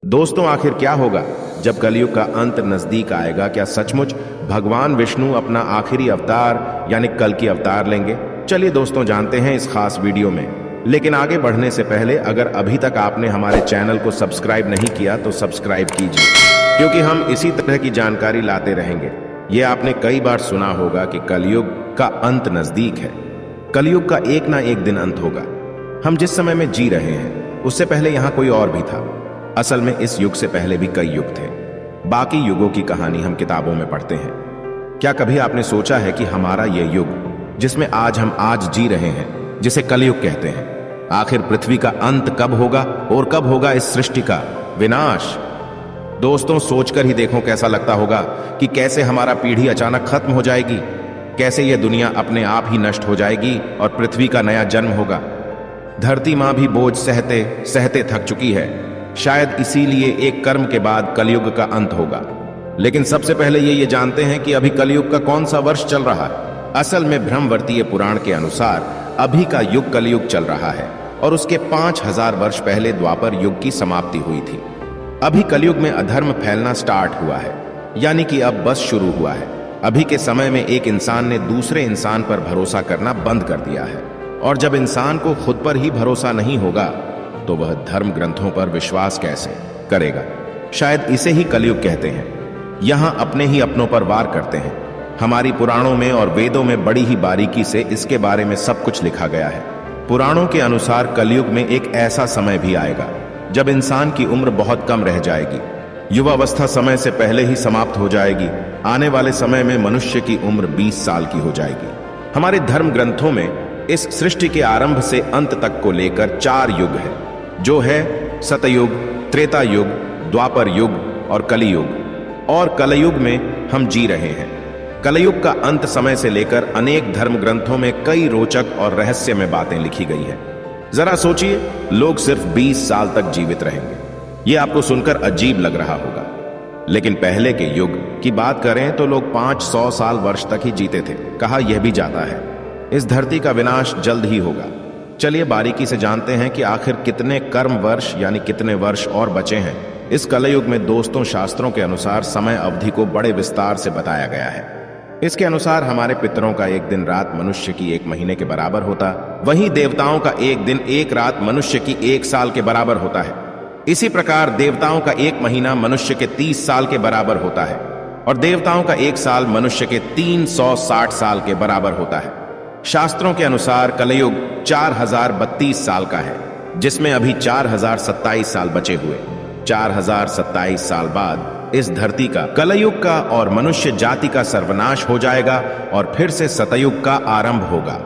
दोस्तों, आखिर क्या होगा जब कलयुग का अंत नजदीक आएगा? क्या सचमुच भगवान विष्णु अपना आखिरी अवतार यानी कल की अवतार लेंगे? चलिए दोस्तों, जानते हैं इस खास वीडियो में। लेकिन आगे बढ़ने से पहले अगर अभी तक आपने हमारे चैनल को सब्सक्राइब नहीं किया तो सब्सक्राइब कीजिए, क्योंकि हम इसी तरह की जानकारी लाते रहेंगे। ये आपने कई बार सुना होगा कि कलयुग का अंत नजदीक है। कलयुग का एक ना एक दिन अंत होगा। हम जिस समय में जी रहे हैं उससे पहले यहाँ कोई और भी था। असल में इस युग से पहले भी कई युग थे। बाकी युगों की कहानी हम किताबों में पढ़ते हैं। क्या कभी आपने सोचा है कि हमारा यह युग जिसमें हम आज जी रहे हैं, जिसे कलयुग कहते हैं, आखिर पृथ्वी का अंत कब होगा और कब होगा इस सृष्टि का विनाश? दोस्तों, सोचकर ही देखो कैसा लगता होगा कि कैसे हमारा पीढ़ी अचानक खत्म हो जाएगी, कैसे यह दुनिया अपने आप ही नष्ट हो जाएगी और पृथ्वी का नया जन्म होगा। धरती मां भी बोझ सहते सहते थक चुकी है। शायद इसीलिए एक कर्म के बाद कलयुग का अंत होगा। लेकिन सबसे पहले ये जानते हैं कि अभी कलयुग का कौन सा वर्ष चल रहा है। असल में ब्रह्मवर्तीय पुराण के अनुसार अभी का युग कलयुग चल रहा है और उसके 5000 वर्ष पहले द्वापर युग की समाप्ति हुई थी। अभी कलयुग में अधर्म फैलना स्टार्ट हुआ है, यानी कि अब बस शुरू हुआ है। अभी के समय में एक इंसान ने दूसरे इंसान पर भरोसा करना बंद कर दिया है, और जब इंसान को खुद पर ही भरोसा नहीं होगा तो वह धर्म ग्रंथों पर विश्वास कैसे करेगा? शायद इसे ही कलयुग कहते हैं। यहां अपने ही अपनों पर वार करते हैं। हमारी पुराणों में और वेदों में बड़ी ही बारीकी से इसके बारे में सब कुछ लिखा गया है। पुराणों के अनुसार कलयुग में एक ऐसा समय भी आएगा जब इंसान की उम्र बहुत कम रह जाएगी। युवावस्था समय से पहले ही समाप्त हो जाएगी। आने वाले समय में मनुष्य की उम्र 20 साल की हो जाएगी। हमारे धर्म ग्रंथों में इस सृष्टि के आरंभ से अंत तक को लेकर 4 युग है, जो है सतयुग, त्रेता युग, द्वापर युग और कलियुग। और कलयुग में हम जी रहे हैं। कलयुग का अंत समय से लेकर अनेक धर्म ग्रंथों में कई रोचक और रहस्यमय बातें लिखी गई हैं। जरा सोचिए, लोग सिर्फ 20 साल तक जीवित रहेंगे। यह आपको सुनकर अजीब लग रहा होगा, लेकिन पहले के युग की बात करें तो लोग 500 साल वर्ष तक ही जीते थे। कहा यह भी जाता है इस धरती का विनाश जल्द ही होगा। चलिए बारीकी से जानते हैं कि आखिर कितने कर्म वर्ष यानी कितने वर्ष और बचे हैं इस कलयुग में। दोस्तों, शास्त्रों के अनुसार समय अवधि को बड़े विस्तार से बताया गया है। इसके अनुसार हमारे पितरों का एक दिन रात मनुष्य की 1 महीने के बराबर होता, वहीं देवताओं का एक दिन 1 रात मनुष्य की 1 साल के बराबर होता है। इसी प्रकार देवताओं का 1 महीना मनुष्य के 30 साल के बराबर होता है, और देवताओं का 1 साल मनुष्य के 360 साल के बराबर होता है। शास्त्रों के अनुसार कलयुग 4032 साल का है, जिसमें अभी 4027 साल बचे हुए। 4027 साल बाद इस धरती का, कलयुग का और मनुष्य जाति का सर्वनाश हो जाएगा और फिर से सतयुग का आरंभ होगा।